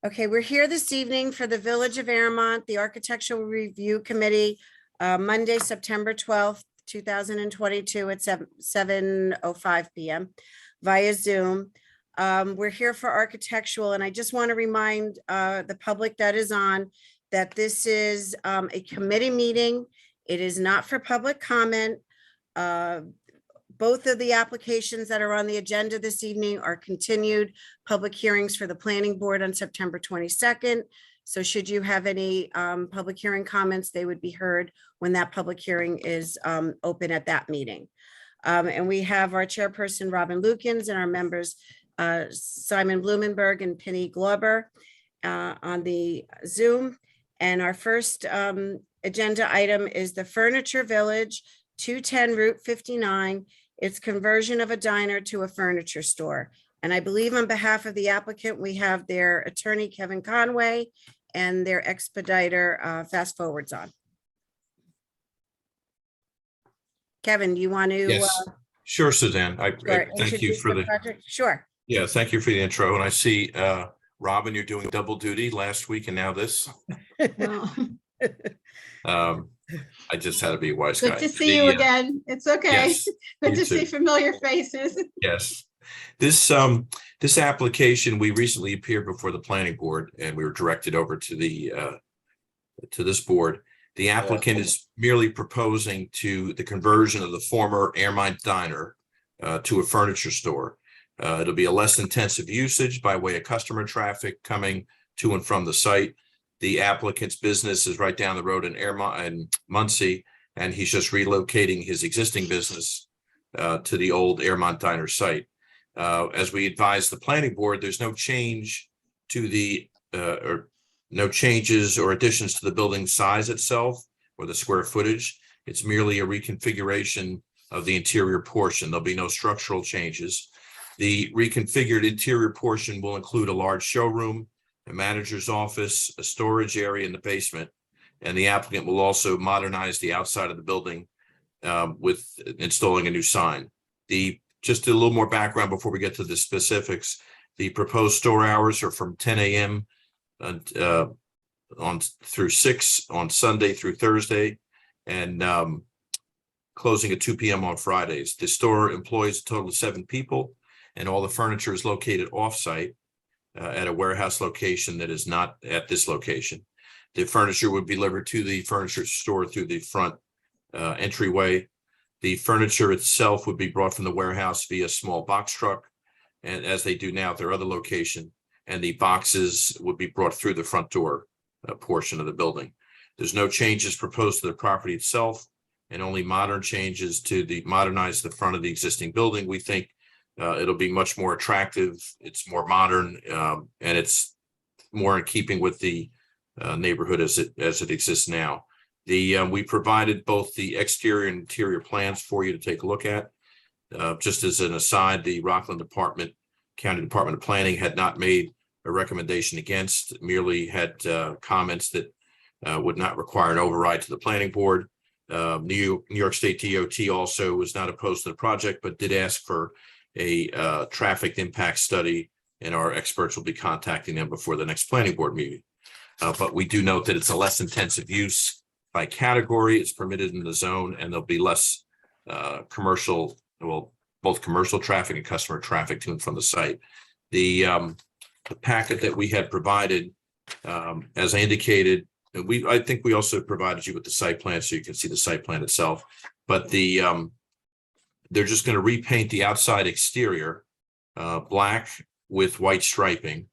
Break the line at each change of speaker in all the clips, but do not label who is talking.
Okay, we're here this evening for the Village of Airmont, the Architectural Review Committee, Monday, September 12th, 2022 at 7:05 p.m. via Zoom. We're here for architectural, and I just want to remind the public that is on that this is a committee meeting. It is not for public comment. Both of the applications that are on the agenda this evening are continued public hearings for the planning board on September 22nd. So should you have any public hearing comments, they would be heard when that public hearing is open at that meeting. And we have our chairperson, Robin Lukens, and our members, Simon Blumenberg and Penny Glauber on the Zoom. And our first agenda item is the Furniture Village, 210 Route 59. It's conversion of a diner to a furniture store. And I believe on behalf of the applicant, we have their attorney, Kevin Conway, and their expediter, Fast Forwards on. Kevin, do you want to?
Yes, sure, Suzanne. I thank you for the
project. Sure.
Yeah, thank you for the intro. And I see, Robin, you're doing double duty last week and now this. I just had to be a wise guy.
Good to see you again. It's okay.
Yes,
good to see familiar faces.
Yes. This application, we recently appeared before the planning board and we were directed over to the to this board. The applicant is merely proposing the conversion of the former Airmont Diner to a furniture store. It'll be a less intensive usage by way of customer traffic coming to and from the site. The applicant's business is right down the road in Airmont and Muncie, and he's just relocating his existing business to the old Airmont Diner site. As we advised the planning board, there's no change to the or no changes or additions to the building size itself or the square footage. It's merely a reconfiguration of the interior portion. There'll be no structural changes. The reconfigured interior portion will include a large showroom, a manager's office, a storage area in the basement, and the applicant will also modernize the outside of the building with installing a new sign. Just a little more background before we get to the specifics. The proposed store hours are from 10 a.m. Through 6 on Sunday through Thursday, and closing at 2 p.m. on Fridays. The store employs a total of 7 people, and all the furniture is located off-site at a warehouse location that is not at this location. The furniture would be delivered to the furniture store through the front entryway. The furniture itself would be brought from the warehouse via small box truck, and as they do now at their other location, and the boxes would be brought through the front door portion of the building. There's no changes proposed to the property itself, and only modern changes to modernize the front of the existing building. We think it'll be much more attractive. It's more modern, and it's more in keeping with the neighborhood as it exists now. We provided both the exterior and interior plans for you to take a look at. Just as an aside, the Rockland County Department of Planning had not made a recommendation against, merely had comments that would not require an override to the planning board. New York State DOT also was not opposed to the project, but did ask for a traffic impact study, and our experts will be contacting them before the next planning board meeting. But we do note that it's a less intensive use by category. It's permitted in the zone, and there'll be less commercial, both commercial traffic and customer traffic to and from the site. The packet that we had provided, as I indicated, I think we also provided you with the site plan so you can see the site plan itself, but they're just going to repaint the outside exterior black with white striping.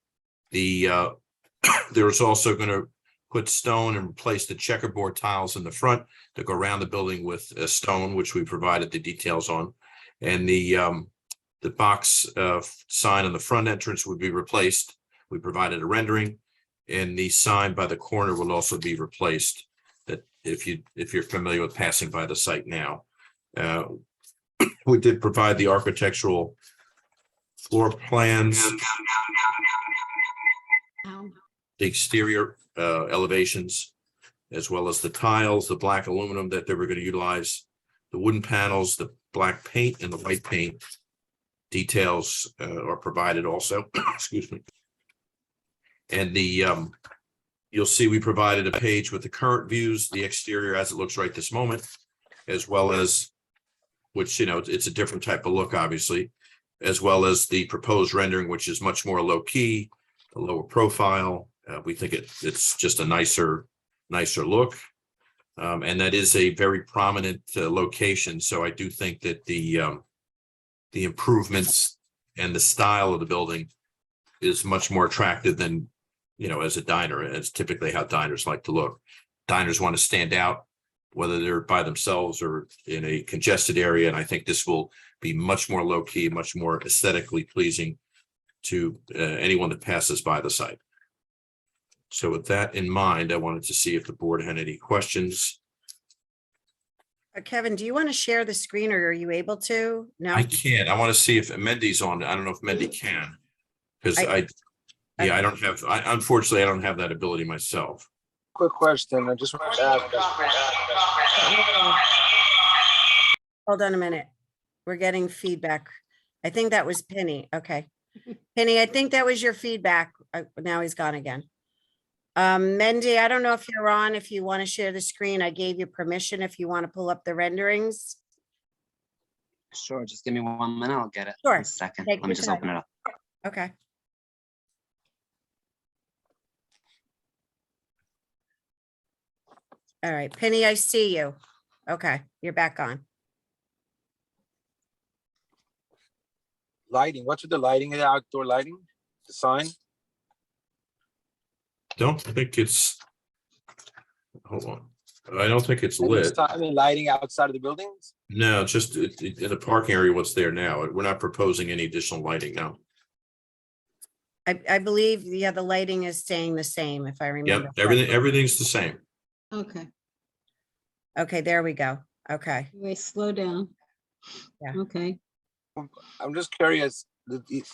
There's also going to put stone and replace the checkerboard tiles in the front to go around the building with a stone, which we provided the details on. And the box sign on the front entrance would be replaced. We provided a rendering, and the sign by the corner will also be replaced. That if you're familiar with passing by the site now. We did provide the architectural floor plans, the exterior elevations, as well as the tiles, the black aluminum that they were going to utilize, the wooden panels, the black paint, and the white paint. Details are provided also. Excuse me. And you'll see we provided a page with the current views, the exterior as it looks right this moment, as well as, which, it's a different type of look, obviously, as well as the proposed rendering, which is much more low key, a lower profile. We think it's just a nicer look. And that is a very prominent location. So I do think that the improvements and the style of the building is much more attractive than, as a diner. It's typically how diners like to look. Diners want to stand out, whether they're by themselves or in a congested area. And I think this will be much more low key, much more aesthetically pleasing to anyone that passes by the site. So with that in mind, I wanted to see if the board had any questions.
Kevin, do you want to share the screen, or are you able to? No.
I can't. I want to see if Mendy's on. I don't know if Mendy can. Because unfortunately, I don't have that ability myself.
Quick question. I just wanted to ask.
Hold on a minute. We're getting feedback. I think that was Penny. Okay. Penny, I think that was your feedback. Now he's gone again. Mendy, I don't know if you're on, if you want to share the screen. I gave you permission if you want to pull up the renderings.
Sure, just give me 1 minute, I'll get it.
Sure.
1 second.
Take
Let me
your
just
time.
open it up.
Okay. All right, Penny, I see you. Okay, you're back on.
Lighting. What's with the lighting? The outdoor lighting? The sign?
Don't think it's, hold on. I don't think it's
I mean,
lit.
I mean, lighting outside of the buildings?
No, just in the parking area, what's there now. We're not proposing any additional lighting now.
I believe, yeah, the lighting is staying the same, if I remember.
Yep, everything's the same.
Okay,
Okay, there we go. Okay.
wait, slow down.
Yeah.
Okay,
I'm just curious,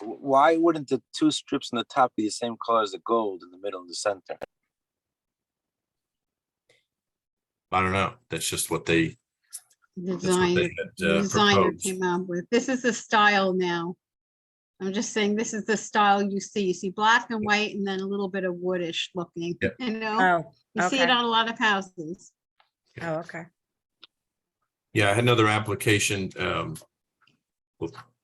why wouldn't the two strips on the top be the same color as the gold in the middle and the center?
I don't know. That's just what they
design,
had
the designer
proposed.
came up with. This is the style now. I'm just saying, this is the style you see. You see black and white and then a little bit of woodish looking,
Yep.
Oh,
You see it
okay.
on a lot of houses.
Oh, okay.
Yeah, I had another application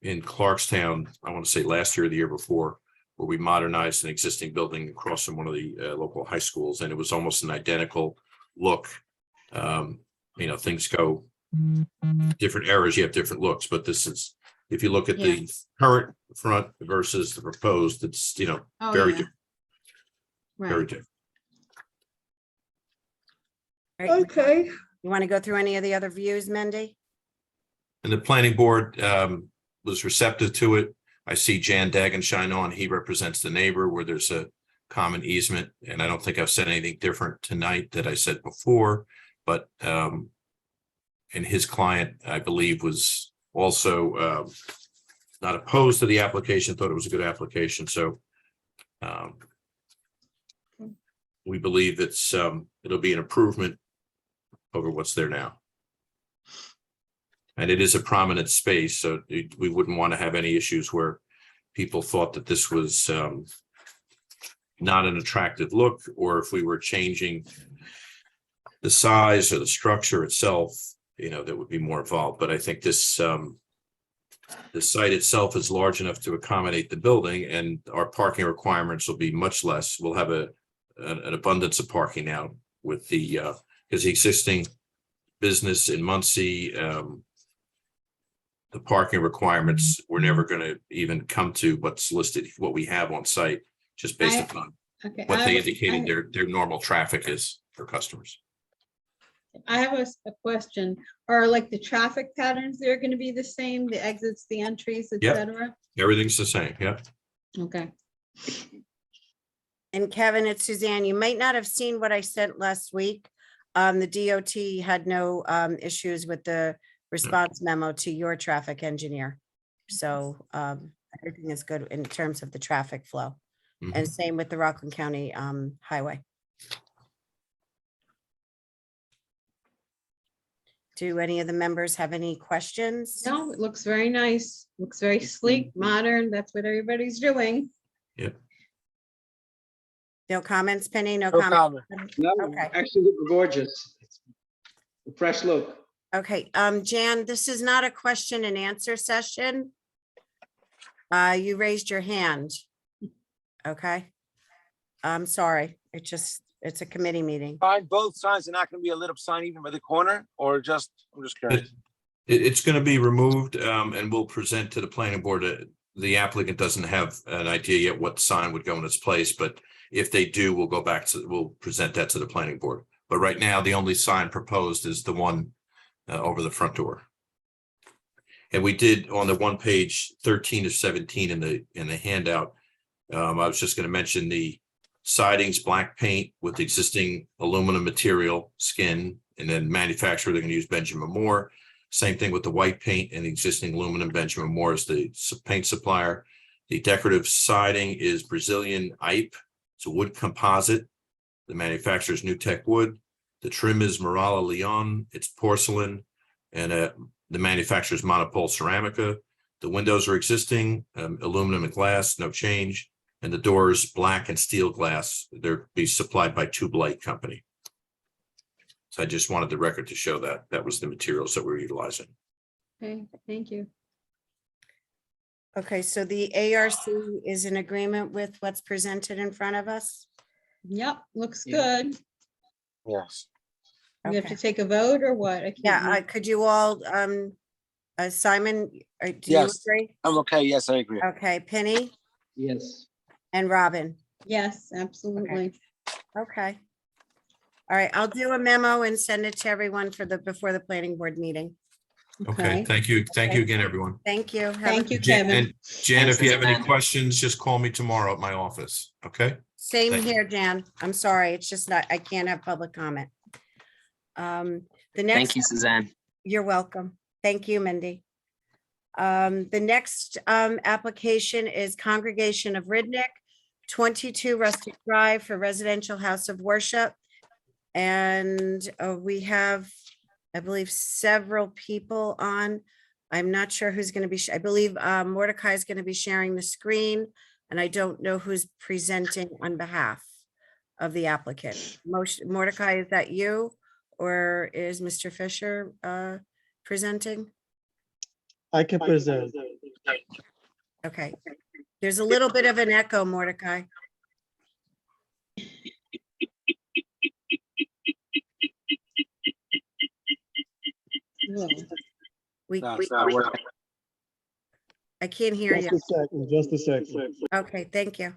in Clarkstown, I want to say last year or the year before, where we modernized an existing building across from one of the local high schools, and it was almost an identical look. Things go different eras, you have different looks, but this is, if you look at the current front versus the proposed, it's,
Oh,
very
yeah.
different, very
Right.
different.
All right,
Okay.
you want to go through any of the other views, Mendy?
And the planning board was receptive to it. I see Jan Dagenshine on. He represents the neighbor where there's a common easement. And I don't think I've said anything different tonight that I said before, but and his client, I believe, was also not opposed to the application, thought it was a good application. So we believe it'll be an improvement over what's there now. And it is a prominent space, so we wouldn't want to have any issues where people thought that this was not an attractive look, or if we were changing the size or the structure itself, that would be more involved. But I think this the site itself is large enough to accommodate the building, and our parking requirements will be much less. We'll have an abundance of parking now with because the existing business in Muncie, the parking requirements, we're never going to even come to what's listed, what we have on site, just based upon
Okay.
what they indicated their normal traffic is for customers.
I have a question. Are like the traffic patterns there going to be the same? The exits, the entries,
Yep.
etc.?
Everything's the same. Yeah.
Okay.
And Kevin, it's Suzanne. You might not have seen what I sent last week. The DOT had no issues with the response memo to your traffic engineer. So everything is good in terms of the traffic flow. And same with the Rockland County Highway. Do any of the members have any questions?
No, it looks very nice. Looks very sleek, modern. That's what everybody's doing.
Yep.
No comments, Penny? No
No
comments?
No,
Okay.
actually look gorgeous. A fresh look.
Okay, Jan, this is not a question and answer session. You raised your hand. Okay. I'm sorry. It's a committee meeting.
Fine, both signs are not gonna be a lit up sign even by the corner, or just, I'm just curious.
It's going to be removed, and we'll present to the planning board. The applicant doesn't have an idea yet what sign would go in its place, but if they do, we'll present that to the planning board. But right now, the only sign proposed is the one over the front door. And we did on the one page 13 of 17 in the handout. I was just going to mention the sidings, black paint with existing aluminum material skin, and then manufacturer, they're going to use Benjamin Moore. Same thing with the white paint and the existing aluminum. Benjamin Moore is the paint supplier. The decorative siding is Brazilian Ipe. It's a wood composite. The manufacturer is New Tech Wood. The trim is Marala Leon. It's porcelain. And the manufacturer is Monopole Ceramica. The windows are existing, aluminum and glass, no change. And the doors, black and steel glass. They're be supplied by Tube Light Company. So I just wanted the record to show that that was the materials that we're utilizing.
Okay, thank you.
Okay, so the ARC is in agreement with what's presented in front of us?
Yep, looks
Yeah.
good.
Yes.
We have
Okay.
to take a vote or what? I can't
Yeah,
remember.
could you all, Simon, do you
Yes.
agree?
I'm okay, yes, I agree.
Okay, Penny
Yes.
and Robin.
Yes, absolutely.
Okay. All right, I'll do a memo and send it to everyone before the planning board meeting.
Okay, thank you. Thank you again, everyone.
Thank you. Have a-
Thank you,
Jan,
Kevin.
and Jan, if you have any
Suzanne.
questions, just call me tomorrow at my office. Okay?
Same
Thank you.
here, Jan. I'm sorry. It's just not, I can't have public comment. The
Thank
next,
you, Suzanne.
you're welcome. Thank you, Mindy. The next application is Congregation of Ridnick, 22 Rustic Drive for Residential House of Worship. And we have, I believe, several people on. I'm not sure who's going to be, I believe Mordecai is going to be sharing the screen, and I don't know who's presenting on behalf of the applicant. Mordecai, is that you, or is Mr. Fisher presenting?
I can present.
Okay. There's a little bit of an echo, Mordecai.
Whoa.
No,
We,
it's not working.
I can't hear
Just
you.
a second, just a second.
Okay, thank you.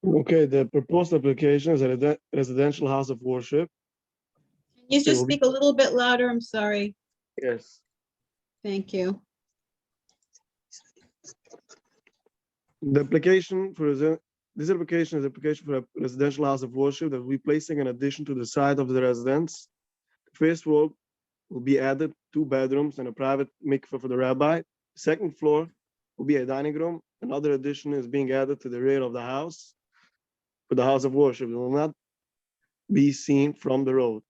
Okay, the proposed application is a residential house of worship.
Can you
It
just
will be-
speak a little bit louder? I'm sorry.
Yes.
Thank you.
The application for, this application is application for a residential house of worship that we're placing an addition to the side of the residence. First floor will be added 2 bedrooms and a private mikveh for the rabbi. Second floor will be a dining room. Another addition is being added to the rear of the house for the house of worship. It will not be seen from the road.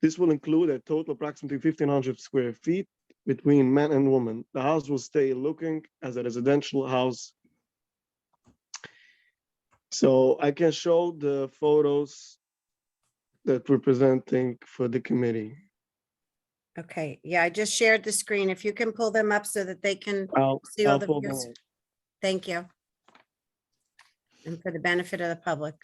This will include a total approximately 1,500 square feet between men and women. The house will stay looking as a residential house. So I can show the photos that we're presenting for the committee.
Okay, yeah, I just shared the screen. If you can pull them up so that they can see all
I'll
the
pull
views.
them.
Thank you. And for the benefit of the public.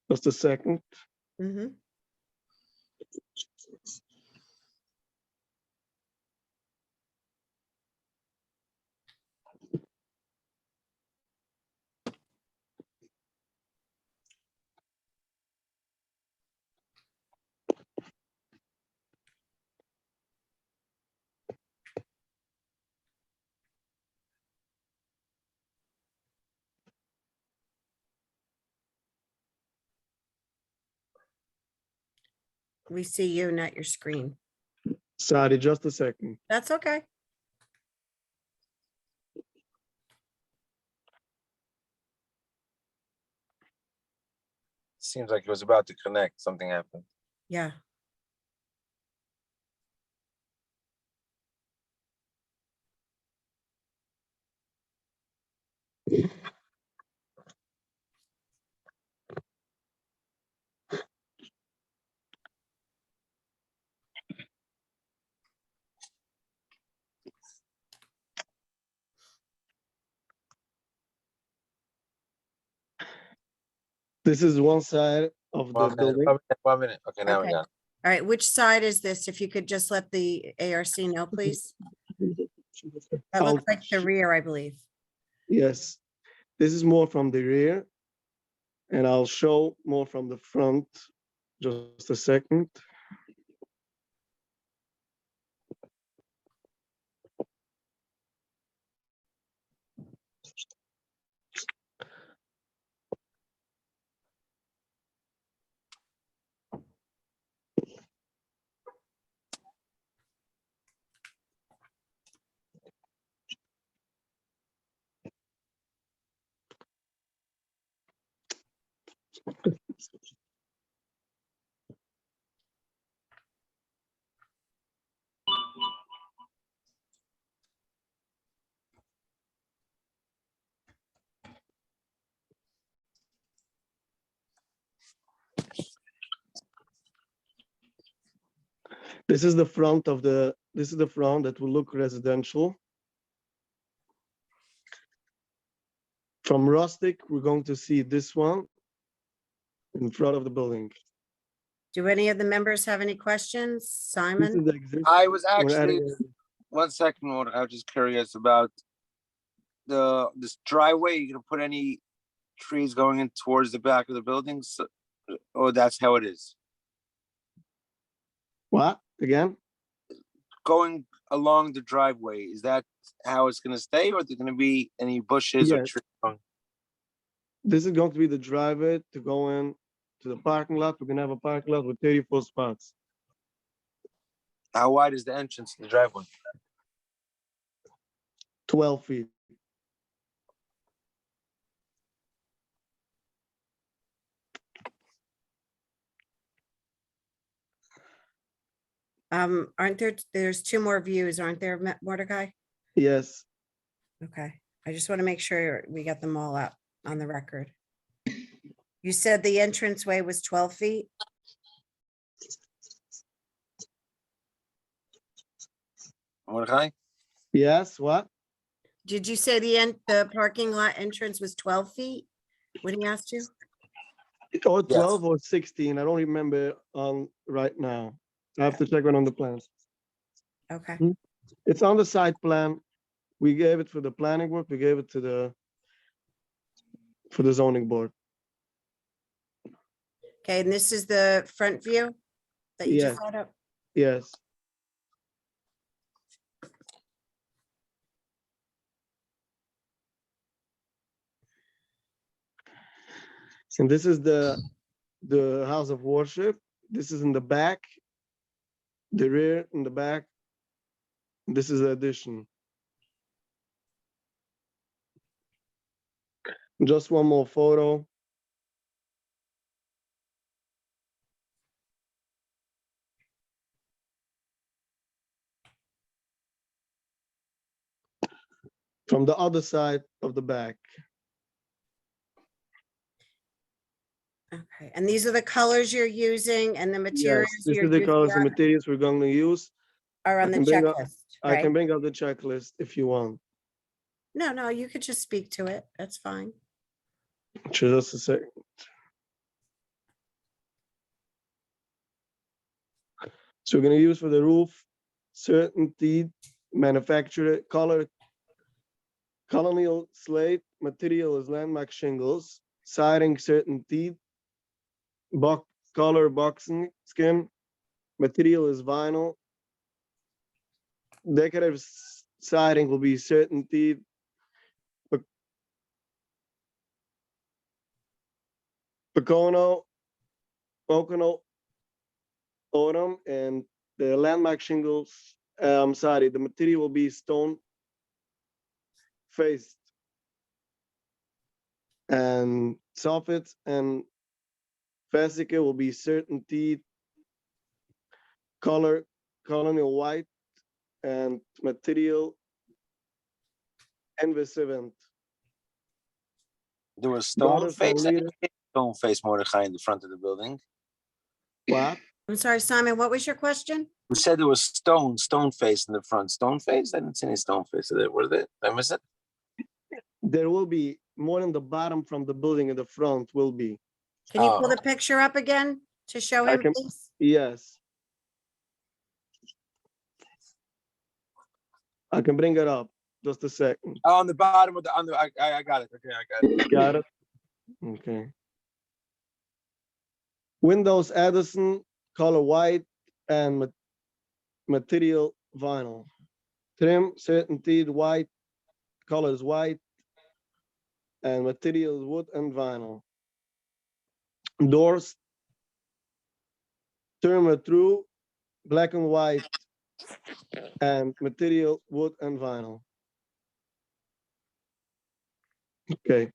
Just a second.
Mhm. We see you, not your screen.
Sorry, just a second.
That's okay.
Seems like it was about to connect. Something happened.
Yeah.
This is one side of the
1 minute.
building.
1 minute. 1 minute. Okay, now we
Okay.
got it.
All right, which side is this? If you could just let the ARC know, please. That
I'll-
looks like the rear, I believe.
Yes, this is more from the rear. And I'll show more from the front. Just a second. This is the front that will look residential. From rustic, we're going to see this one in front of the building.
Do any of the members have any questions?
This
Simon?
is the existing.
I was
We're
actually
adding
1 second. Mordecai, I was just curious about this driveway. You gonna put any trees going in towards the back of the buildings, or that's how it is?
What again?
Going along the driveway, is that how it's gonna stay, or are there gonna be any bushes or
Yes.
trees? growing?
This is going to be the driveway to go in to the parking lot. We're gonna have a parking lot with 34 spots.
How wide is the entrance to the driveway?
12 feet.
There's two more views, aren't there, Mordecai?
Yes,
Okay, I just want to make sure we get them all up on the record. You said the entranceway was 12 feet?
Mordecai?
yes, what?
Did you say the parking lot entrance was 12 feet when he asked you?
Or 12 or 16, I don't remember right now. I have to check it on the plans.
Okay,
It's on the site plan. We gave it for the planning board, we gave it to for the zoning board.
okay, and this is the front view that you just
Yes.
had up?
Yes. And this is the house of worship. This is in the back, the rear in the back. This is the addition. Just one more photo. From the other side of the back.
Okay, and these are the colors you're using and the
Yes,
materials
this
you're
is the
using
colors and materials we're going to use.
are on
I
the
can bring up-
checklist,
I can
right?
bring up the checklist if you want.
No, you could just speak to it. That's fine.
Just a second. So we're gonna use for the roof, certainty, manufacturer, colonial slate, material is landmark shingles, siding certainty, color boxing skin, material is vinyl. Decorative siding will be certainty. Pocono autumn, and the landmark shingles, sorry, the material will be stone faced. And soffits and fascia will be certainty color, colonial white, and material envisagement.
There was stone
Gutters and
face, I didn't
leaders-
see stone face Mordechai in the front of the building.
What?
I'm sorry, Simon, what was your question?
You said there was stone face in the front. Stone face? I didn't see any stone face. Were they? Did I miss it?
There will be more in the bottom from the building in the front will be.
Can you pull
Oh.
the picture up again to show
I
him,
can-
please?
Yes. I can bring it up. Just a second.
Oh, on the bottom of the, I got it. Okay, I got it.
Got it? Okay. Windows Addison, color white, and material vinyl. Trim certainty white, color is white, and material is wood and vinyl. Doors, thermal true, black and white, and material wood and vinyl. Okay.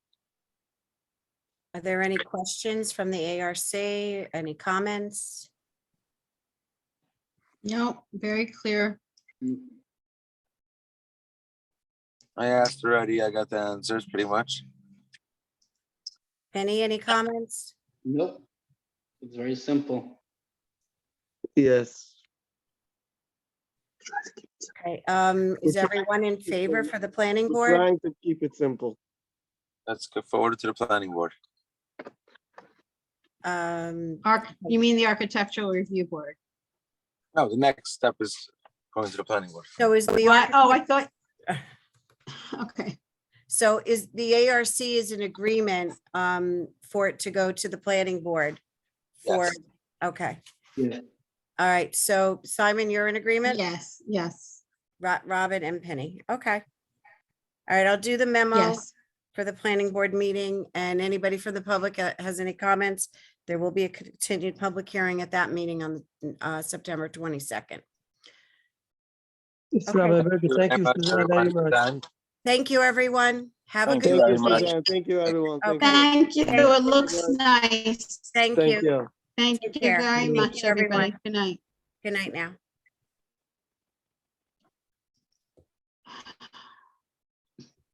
Are there any questions from the ARC? Any comments?
No, very clear.
I asked already. I got the answers pretty much.
Penny, any comments?
Nope. It's very simple.
Yes.
Okay, is everyone in favor for the planning
We're
board?
trying to keep it simple.
Let's go forward to the planning board.
You mean the architectural review board?
No, the next step is going to the planning board.
So is the,
What? Oh, I
architect-
thought. Okay,
so is the ARC is in agreement for it to go to the planning board? For,
Yes.
okay,
Yeah.
all right, so Simon, you're in agreement?
yes, yes,
Robin and Penny, okay. All right, I'll do the memo
yes.
for the planning board meeting, and anybody from the public has any comments, there will be a continued public hearing at that meeting on September 22nd.
It's
Okay.
Rabbi Berger. Thank you,
Very
Susanna, very
much,
much.
Dan.
Thank you, everyone. Have a
Thank
good
you
Thank
very
you,
much.
Suzanne. Thank you, everyone. Thank
Okay.
you.
Thank you.
Thank you
It looks
very
nice.
Thank
Thank
you.
you.
Thank
Take
you
care.
very
Thank
much,
you, everyone.
everybody. Good night.
Good night now.